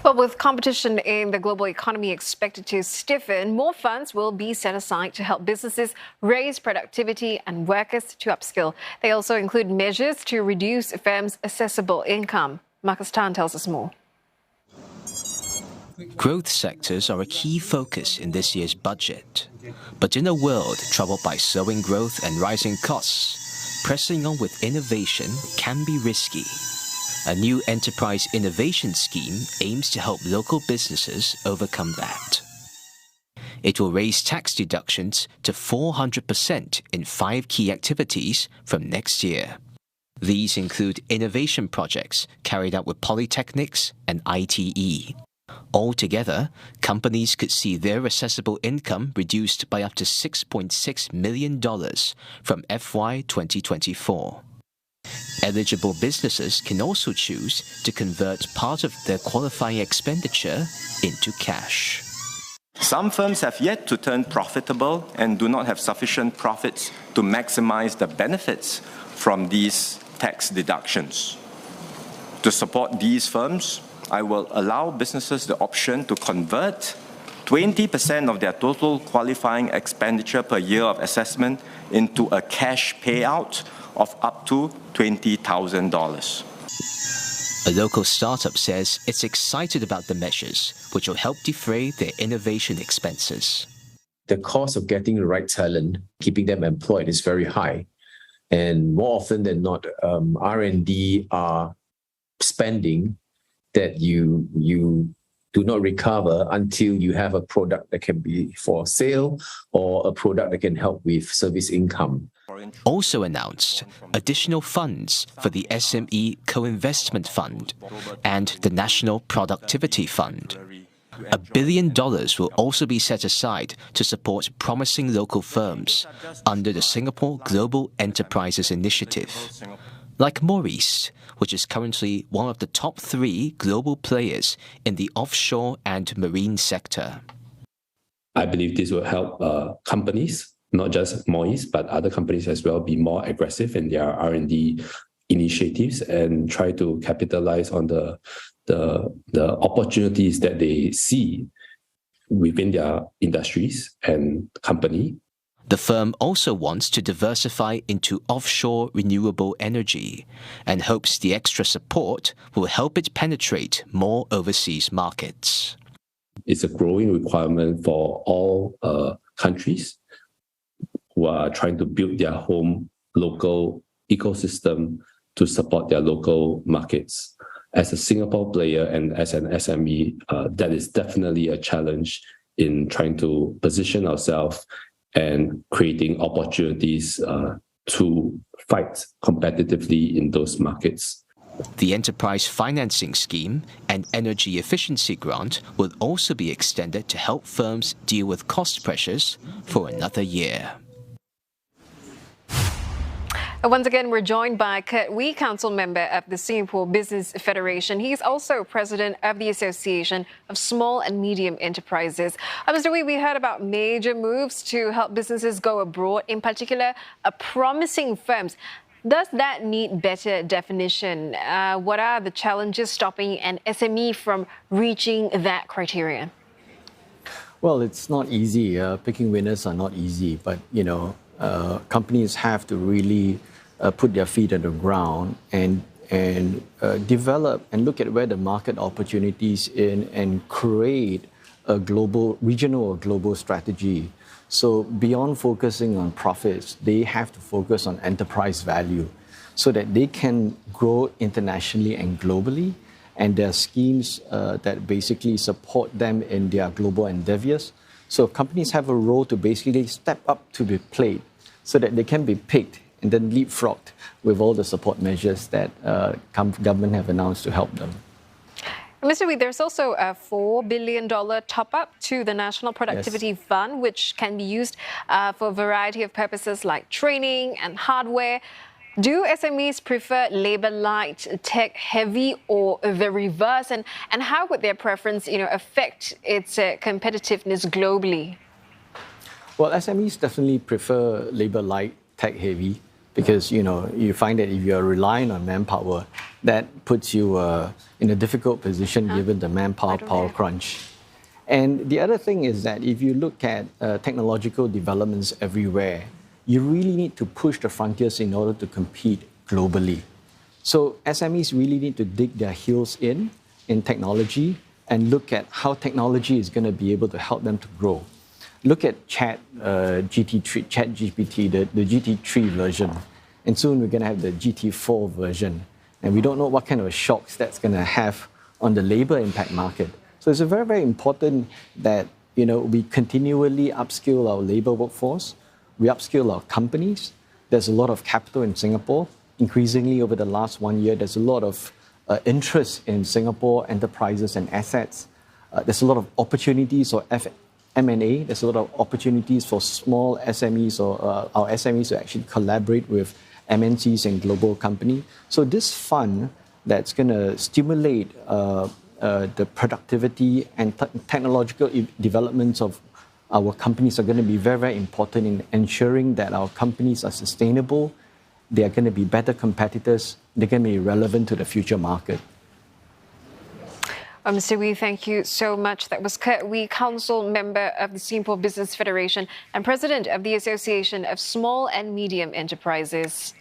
Well, with competition in the global economy expected to stiffen, more funds will be set aside to help businesses raise productivity and workers to upskill. They also include measures to reduce firms' assessable income. Marcus Tan tells us more. Growth sectors are a key focus in this year's budget. But in a world troubled by slowing growth and rising costs, pressing on with innovation can be risky. A new enterprise innovation scheme aims to help local businesses overcome that. It will raise tax deductions to 400% in 5 key activities from next year. These include innovation projects carried out with polytechnics and ITE. Altogether, companies could see their assessable income reduced by up to $6.6 million from FY 2024. Eligible businesses can also choose to convert part of their qualifying expenditure into cash. Some firms have yet to turn profitable and do not have sufficient profits to maximize the benefits from these tax deductions. To support these firms, I will allow businesses the option to convert 20% of their total qualifying expenditure per year of assessment into a cash payout of up to $20,000. A local startup says it's excited about the measures, which will help defray their innovation expenses. The cost of getting the right talent, keeping them employed, is very high. And more often than not, R&D are spending that you do not recover until you have a product that can be for sale or a product that can help with service income. Also announced additional funds for the SME Co-Investment Fund and the National Productivity Fund. $1 billion will also be set aside to support promising local firms under the Singapore Global Enterprises Initiative, like Maurice, which is currently one of the top 3 global players in the offshore and marine sector. I believe this will help companies, not just Maurice, but other companies as well, be more aggressive in their R&D initiatives and try to capitalize on the opportunities that they see within their industries and company. The firm also wants to diversify into offshore renewable energy and hopes the extra support will help it penetrate more overseas markets. It's a growing requirement for all countries who are trying to build their home local ecosystem to support their local markets. As a Singapore player and as an SME, that is definitely a challenge in trying to position ourselves and creating opportunities to fight competitively in those markets. The Enterprise Financing Scheme and Energy Efficiency Grant will also be extended to help firms deal with cost pressures for another year. Once again, we're joined by Kurt Wee, Council Member of the Singapore Business Federation. He's also President of the Association of Small and Medium Enterprises. Mr. Wee, we heard about major moves to help businesses go abroad, in particular, promising firms. Does that need better definition? What are the challenges stopping an SME from reaching that criterion? Well, it's not easy. Picking winners are not easy, but, companies have to really put their feet on the ground and develop and look at where the market opportunities in and create a regional or global strategy. So beyond focusing on profits, they have to focus on enterprise value so that they can grow internationally and globally. And there are schemes that basically support them in their global endeavors. So companies have a role to basically step up to the plate so that they can be picked and then leapfrogged with all the support measures that government have announced to help them. Mr. Wee, there's also a $4 billion top-up to the National Productivity Fund, which can be used for a variety of purposes like training and hardware. Do SMEs prefer labour-light, tech-heavy, or the reverse? And how would their preference, affect its competitiveness globally? Well, SMEs definitely prefer labour-light, tech-heavy, because you find that if you are relying on manpower, that puts you in a difficult position given the manpower power crunch. And the other thing is that if you look at technological developments everywhere, you really need to push the frontiers in order to compete globally. So SMEs really need to dig their heels in technology and look at how technology is going to be able to help them to grow. Look at ChatGPT, the GT3 version, and soon we're going to have the GT4 version. And we don't know what kind of shocks that's going to have on the labor impact market. So it's very, very important that we continually upskill our labor workforce, we upskill our companies. There's a lot of capital in Singapore. Increasingly over the last 1 year, there's a lot of interest in Singapore enterprises and assets. There's a lot of opportunities for M&A. There's a lot of opportunities for small SMEs or our SMEs to actually collaborate with MNCs and global companies. So this fund that's going to stimulate the productivity and technological developments of our companies are going to be very, very important in ensuring that our companies are sustainable. They are going to be better competitors. They're going to be relevant to the future market. Mr. Wee, thank you so much. That was Kurt Wee, Council Member of the Singapore Business Federation and President of the Association of Small and Medium Enterprises.